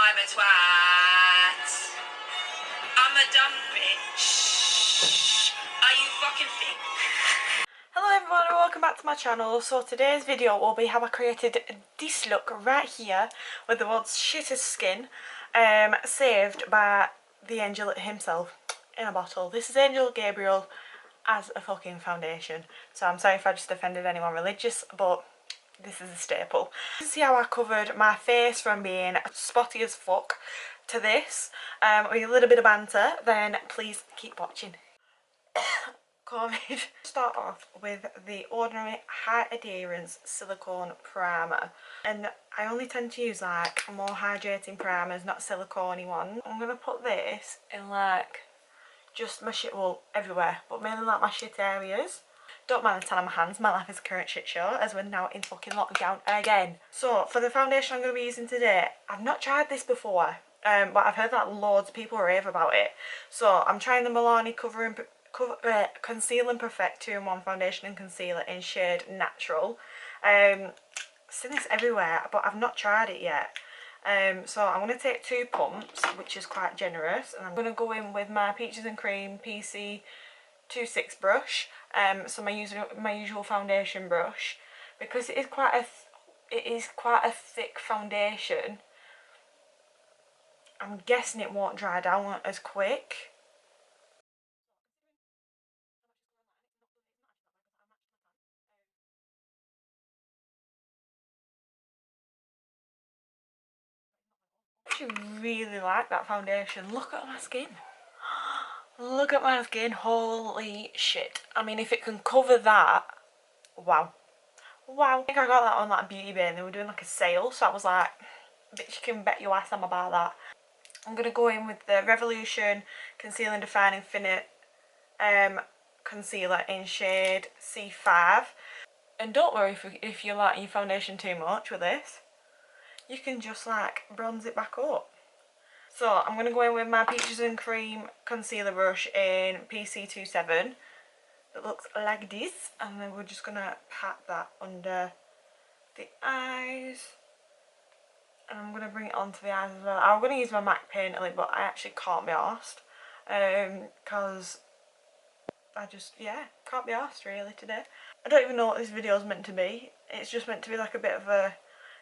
I'm a twat. I'm a dumb bitch. Are you fucking thick? Hello everyone and welcome back to my channel. So today's video will be how I created this look right here with the world's shittest skin, saved by the angel himself in a bottle. This is Angel Gabriel as a fucking foundation. So I'm sorry if I just offended anyone religious, but this is a staple. You see how I covered my face from being spotty as fuck to this with a little bit of banter, then please keep watching. COVID. Start off with the ordinary high adherence silicone primer, and I only tend to use like more hydrating primers, not silicone ones. I'm gonna put this in like just my shit, well everywhere, but mainly like my shit areas. Don't mind the tan on my hands, my life is a current shit show as we're now in fucking lockdown again. So for the foundation I'm going to be using today, I've not tried this before, but I've heard that loads of people rave about it. So I'm trying the Milani Conceal and Perfect 2-in-1 foundation and concealer in shade Natural. I've seen this everywhere but I've not tried it yet. So I'm going to take 2 pumps, which is quite generous, and I'm going to go in with my Peaches and Cream PC 26 brush, so my usual foundation brush, because it is quite a thick foundation. I'm guessing it won't dry down as quick. I actually really like that foundation. Look at my skin. Look at my skin. Holy shit. I mean, if it can cover that, wow. Wow. I think I got that on that Beauty Bay and they were doing like a sale, so I was like, bitch, you can bet your ass I'm gonna buy that. I'm going to go in with the Revolution Conceal and Define Infinite concealer in shade C5. And don't worry if you like your foundation too much with this. You can just like bronze it back up. So I'm going to go in with my Peaches and Cream concealer brush in PC27. It looks like this. And then we're just going to pat that under the eyes. And I'm going to bring it onto the eyes as well. I'm going to use my MAC painterly, but I actually can't be arsed. Because I just, yeah, can't be arsed really today. I don't even know what this video is meant to be. It's just meant to be like a bit of a,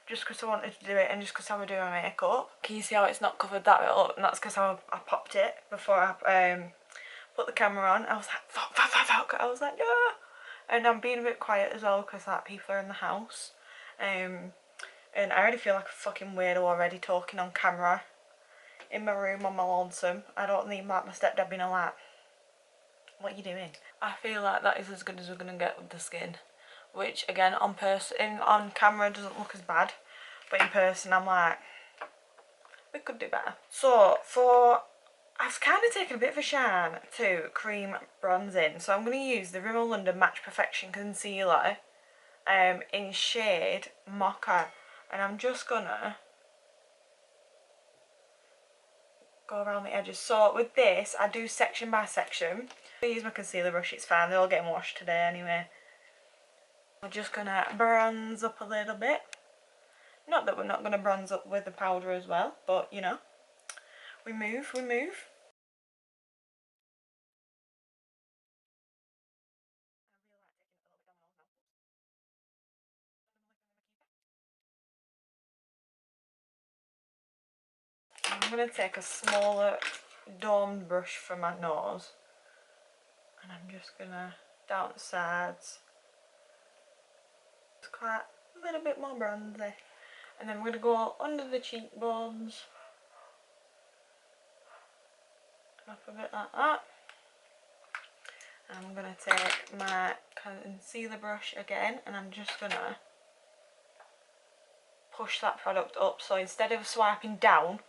just because I wanted to do it and just because I was doing my makeup. Can you see how it's not covered that bit up? And that's because I popped it before I put the camera on. I was like, fuck, fuck, fuck, fuck. I was like, no. And I'm being a bit quiet as well because like people are in the house. And I already feel like a fucking weirdo already talking on camera in my room on my lonesome. I don't need like my stepdad being like, what are you doing? I feel like that is as good as we're going to get with the skin. Which again, on camera doesn't look as bad. But in person I'm like, we could do better. So I've kind of taken a bit of a shine to cream bronzing. So I'm going to use the Rimmel London Match Perfection Concealer in shade Mocha. And I'm just gonna go around the edges. So with this, I do section by section. I use my concealer brush, it's fine. They're all getting washed today anyway. We're just gonna bronze up a little bit. Not that we're not gonna bronze up with the powder as well, but you know, we move, we move. I'm going to take a smaller domed brush for my nose and I'm just going to down the sides. It's quite a little bit more bronzy. And then we're going to go under the cheekbones. Up a bit like that. And I'm going to take my concealer brush again and I'm just going to push that product up. So instead of swiping down,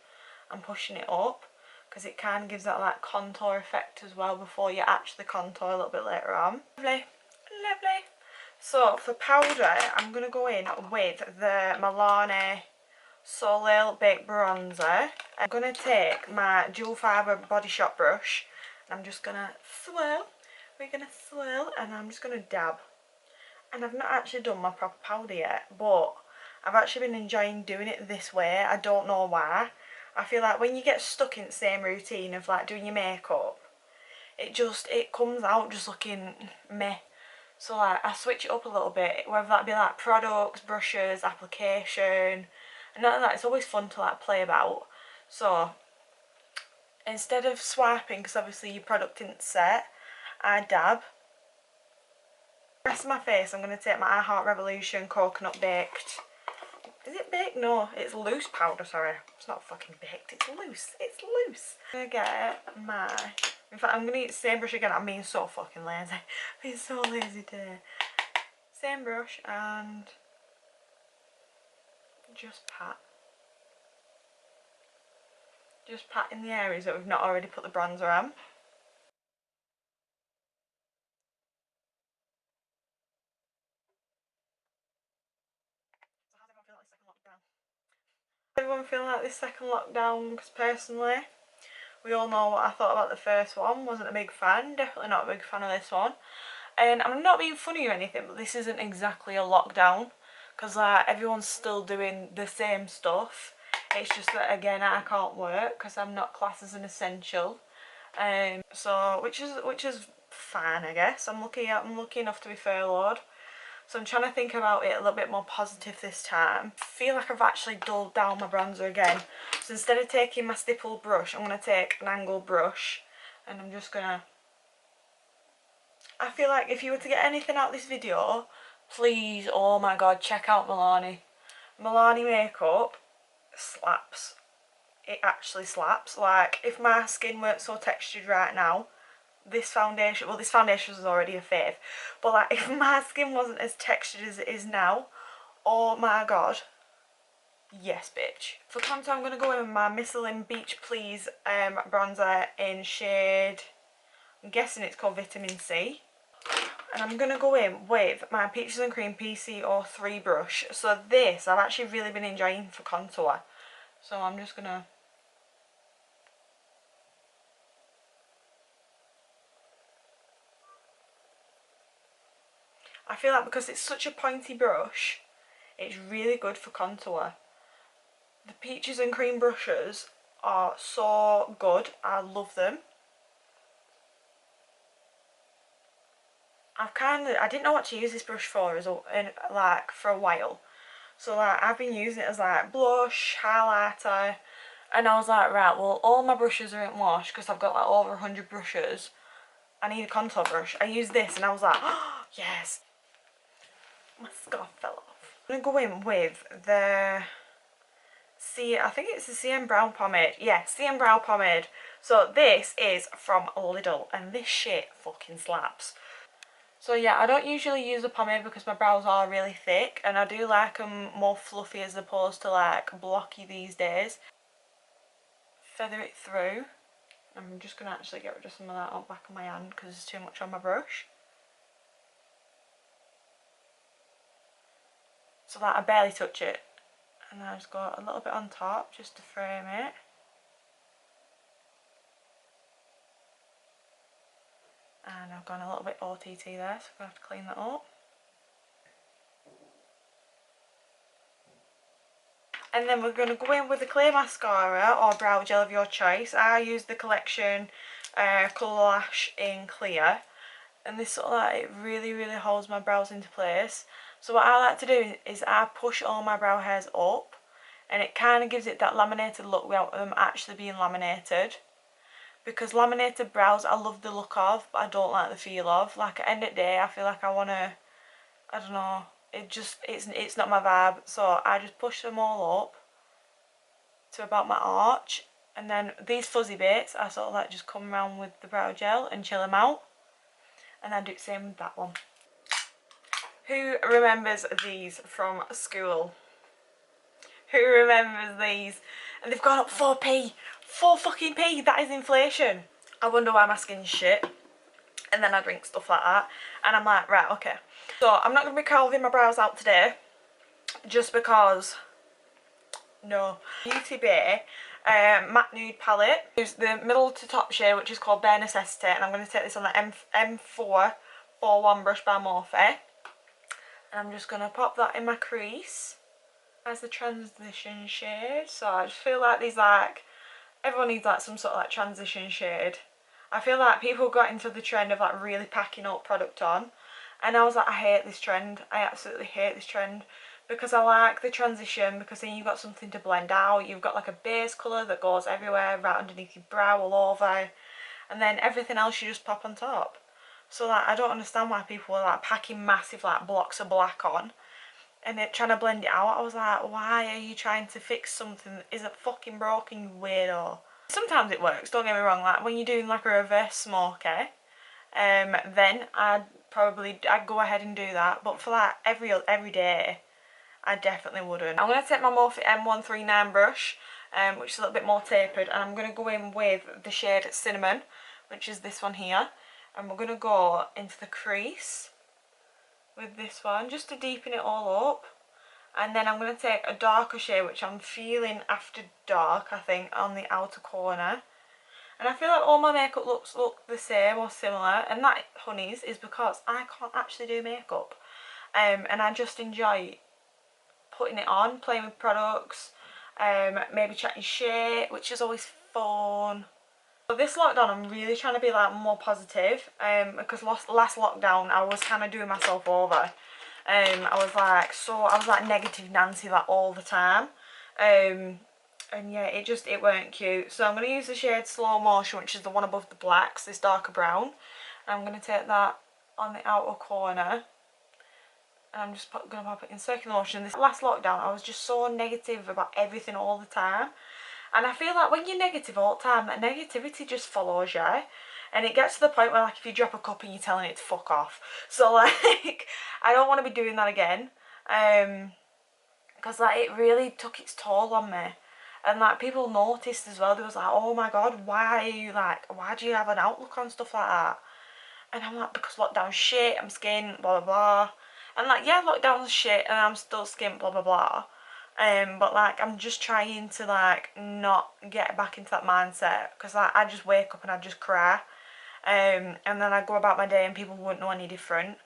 I'm pushing it up because it kind of gives that like contour effect as well before you actually contour a little bit later on. Lovely, lovely. So for powder, I'm going to go in with the Milani Soleil Baked Bronzer. I'm going to take my dual fibre Body Shop brush and I'm just going to swirl. We're going to swirl and I'm just going to dab. And I've not actually done my proper powder yet, but I've actually been enjoying doing it this way. I don't know why. I feel like when you get stuck in the same routine of like doing your makeup, it comes out just looking meh. So like I switch it up a little bit, whether that be like products, brushes, application, and none of that. It's always fun to like play about. So instead of swiping, because obviously your product didn't set, I dab. The rest of my face, I'm going to take my I Heart Revolution Coconut Baked. Is it baked? No, it's loose powder, sorry. It's not fucking baked, it's loose. It's loose. I'm going to get my... In fact, I'm going to use the same brush again. I'm being so fucking lazy. I'm being so lazy today. Same brush and just pat. Just pat in the areas that we've not already put the bronzer on. Everyone feeling like this second lockdown? Because personally, we all know what I thought about the first one. Wasn't a big fan, definitely not a big fan of this one. And I'm not being funny or anything, but this isn't exactly a lockdown, because like everyone's still doing the same stuff. It's just that again I can't work because I'm not classed as an essential. So which is fine, I guess. I'm lucky enough to be furloughed. So I'm trying to think about it a little bit more positive this time. I feel like I've actually dulled down my bronzer again. So instead of taking my stipple brush, I'm going to take an angled brush. And I'm just going to... I feel like if you were to get anything out of this video, please, oh my god, check out Milani. Milani makeup slaps. It actually slaps. Like, if my skin weren't so textured right now, this foundation, well this foundation was already a fave, but like if my skin wasn't as textured as it is now, oh my god, yes bitch. For contour I'm going to go in with my Missyln Beach Please bronzer in shade, I'm guessing it's called Vitamin C. And I'm going to go in with my Peaches and Cream PC03 brush. So this I've actually really been enjoying for contour. So I'm just going to... I feel like because it's such a pointy brush, it's really good for contour. The Peaches and Cream brushes are so good. I love them. I didn't know what to use this brush for like for a while. So like I've been using it as like blush, highlighter, and I was like, right, well all my brushes are in wash because I've got like over 100 brushes. I need a contour brush. I used this and I was like, oh yes. My scarf fell off. I'm gonna go in with the I think it's the Cien brow pomade. Yeah, Cien brow pomade. So this is from Lidl and this shit fucking slaps. So yeah, I don't usually use a pomade because my brows are really thick and I do like them more fluffy as opposed to like blocky these days. Feather it through. I'm just going to actually get rid of some of that on the back of my hand because there's too much on my brush. So that I barely touch it. And then I just got a little bit on top just to frame it. And I've gone a little bit OTT there, so I'm going to have to clean that up. And then we're going to go in with the clear mascara or brow gel of your choice. I use the collection Colour Lash in clear. And this sort of like, it really holds my brows into place. So what I like to do is I push all my brow hairs up. And it kind of gives it that laminated look without them actually being laminated. Because laminated brows I love the look of, but I don't like the feel of. Like at the end of the day I feel like I want to, I don't know, it's not my vibe. So I just push them all up to about my arch. And then these fuzzy bits I sort of like just come around with the brow gel and chill them out. And I do the same with that one. Who remembers these from school? Who remembers these? And they've gone up 4p. 4 fucking p. That is inflation. I wonder why my skin's shit. And then I drink stuff like that. And I'm like, right, okay. So I'm not going to be carving my brows out today. Just because, no. Beauty Bay matte nude palette. Use the middle to top shade, which is called Bare Necessity. And I'm going to take this on the M441 brush by Morphe. And I'm just going to pop that in my crease. as the transition shade. So I just feel like these, like, everyone needs like some sort of like transition shade. I feel like people got into the trend of like really packing up product on, and I was like, I hate this trend. I absolutely hate this trend, because I like the transition, because then you've got something to blend out. You've got like a base colour that goes everywhere, right underneath your brow, all over, and then everything else you just pop on top. So like, I don't understand why people are like packing massive like blocks of black on and then trying to blend it out. I was like, why are you trying to fix something that isn't fucking broken, you weirdo? Sometimes it works, don't get me wrong, like when you're doing like a reverse smoky, then I'd go ahead and do that, but for like every day, I definitely wouldn't. I'm going to take my Morphe M139 brush, which is a little bit more tapered, and I'm going to go in with the shade Cinnamon, which is this one here, and we're going to go into the crease with this one, just to deepen it all up. And then I'm going to take a darker shade, which I'm feeling After Dark, I think, on the outer corner. And I feel like all my makeup looks look the same or similar, and that, honeys, is because I can't actually do makeup. And I just enjoy putting it on, playing with products, maybe chatting shit, which is always fun. So this lockdown I'm really trying to be like more positive, because last lockdown I was kind of doing myself over. I was like negative Nancy like all the time, and yeah, it weren't cute. So I'm going to use the shade Slow Motion, which is the one above the blacks, this darker brown, and I'm going to take that on the outer corner, and I'm just going to pop it in circular motion. This last lockdown I was just so negative about everything all the time, and I feel like when you're negative all the time, that negativity just follows you. And it gets to the point where, like, if you drop a cup and you're telling it to fuck off. So, like, I don't want to be doing that again. Because, like, it really took its toll on me. And, like, people noticed as well. They was like, oh, my God, why do you have an outlook on stuff like that? And I'm like, because lockdown's shit, I'm skint, blah, blah, blah. And, like, yeah, lockdown's shit and I'm still skint, blah, blah, blah. But, like, I'm just trying to, like, not get back into that mindset. Because, like, I just wake up and I just cry. And then I go about my day and people wouldn't know any different.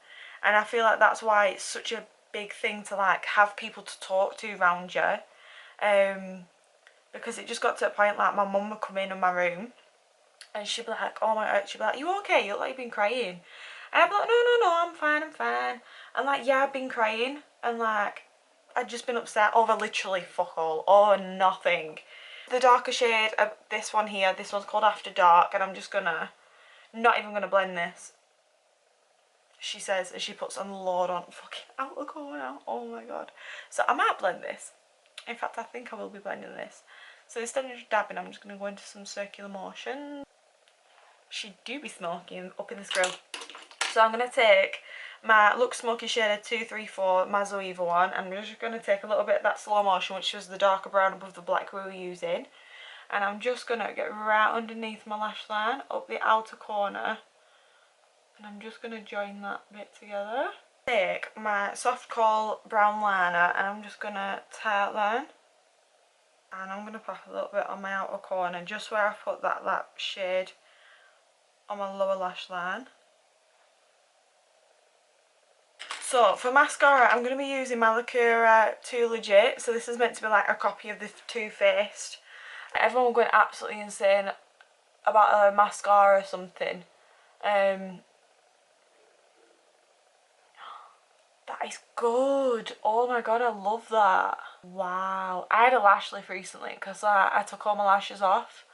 And I feel like that's why it's such a big thing to like have people to talk to around you, because it just got to a point like my mum would come in my room and she'd be like, oh my God, she'd be like, you okay, you look like you've been crying. And I'd be like, no, I'm fine. And like, yeah, I've been crying, and like I'd just been upset over literally fuck all or nothing. The darker shade of this one here, this one's called After Dark, and I'm just gonna not even going to blend this, she says, as she puts a load on fucking outer corner. Oh my God. So I might blend this. In fact, I think I will be blending this. So instead of just dabbing, I'm just going to go into some circular motion. She do be smoking up in this grill. So I'm going to take my Look Smoky Shader 234, my Zoeva one, and I'm just going to take a little bit of that Slow Motion, which was the darker brown above the black we were using. And I'm just going to get right underneath my lash line, up the outer corner. And I'm just going to join that bit together. Take my Soft Kohl brown liner and I'm just going to tie line. And I'm going to pop a little bit on my outer corner, just where I put that shade on my lower lash line. So for mascara, I'm going to be using my Lacura Too Legit. So this is meant to be like a copy of the Too Faced. Everyone was going absolutely insane about a mascara or something. That is good. Oh my God, I love that. Wow. I had a lash lift recently because I took all my lashes off.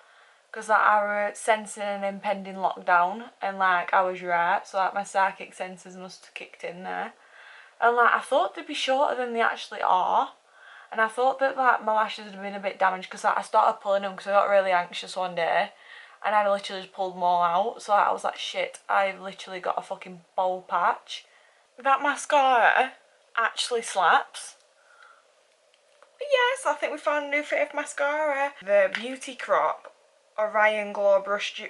Because like, I was sensing an impending lockdown, and like I was right. So like my psychic senses must have kicked in there. And like I thought they'd be shorter than they actually are. And I thought that like my lashes had been a bit damaged because like, I started pulling them because I got really anxious one day. And I literally just pulled them all out. So like, I was like, shit, I've literally got a fucking bowl patch. That mascara actually slaps. But yes, I think we found a new fit of mascara. The Beauty Crop Orion Glow Blush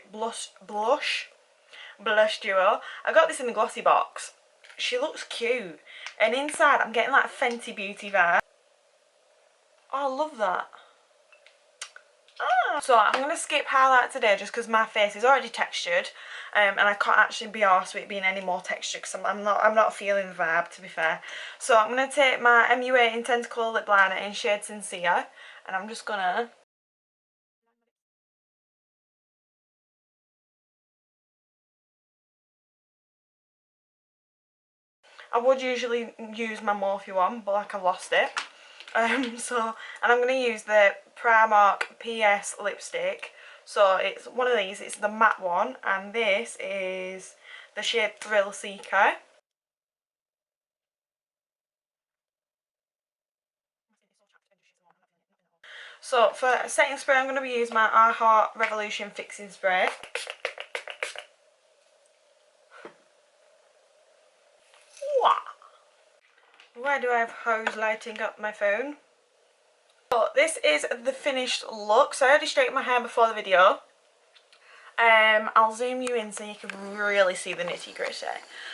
Duo. I got this in the glossy box. She looks cute. And inside I'm getting like Fenty Beauty vibe. Oh, I love that. So I'm going to skip highlight today just because my face is already textured, and I can't actually be arsed with it being any more textured because I'm not feeling the vibe, to be fair. So I'm going to take my MUA Intense Colour Lip Liner in shade Sincere, and I'm just going to... I would usually use my Morphe one, but like I've lost it. And I'm going to use the Primark PS lipstick. So it's one of these, it's the matte one, and this is the shade Thrillseeker. So for setting spray, I'm going to be using my I Heart Revolution Fixing Spray. Why do I have hose lighting up my phone? So this is the finished look. So I already straightened my hair before the video. I'll zoom you in so you can really see the nitty gritty.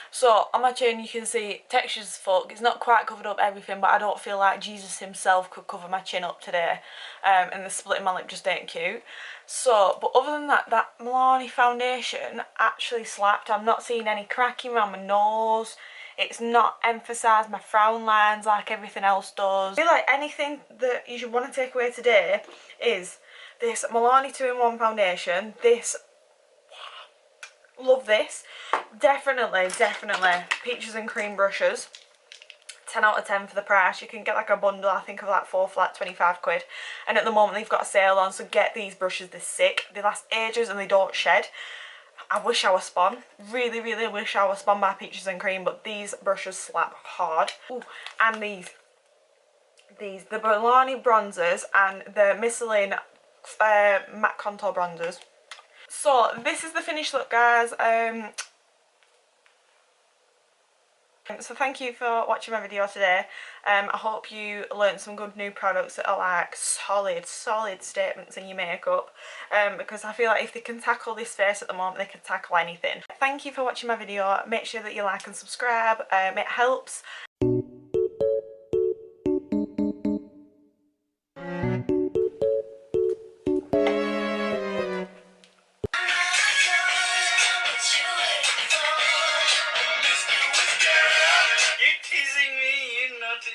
So on my chin you can see textures as fuck. It's not quite covered up everything, but I don't feel like Jesus himself could cover my chin up today. And the split in my lip just ain't cute. So, but other than that, that Milani foundation actually slapped. I'm not seeing any cracking around my nose. It's not emphasised my frown lines like everything else does. I feel like anything that you should want to take away today is this Milani 2-in-1 foundation. This, love this. Definitely peaches and cream brushes. 10 out of 10 for the price. You can get like a bundle, I think, of like 4 for like 25 quid. And at the moment they've got a sale on, so get these brushes. They're sick. They last ages and they don't shed. I wish I was spun. Really wish I was spun by Peaches and Cream, but these brushes slap hard. Ooh, and these, the Milani bronzers and the Missyln matte contour bronzers. So this is the finished look, guys. So thank you for watching my video today. I hope you learned some good new products that are like solid statements in your makeup, because I feel like if they can tackle this face at the moment, they can tackle anything. Thank you for watching my video. Make sure that you like and subscribe. It helps. You're teasing me, you naughty.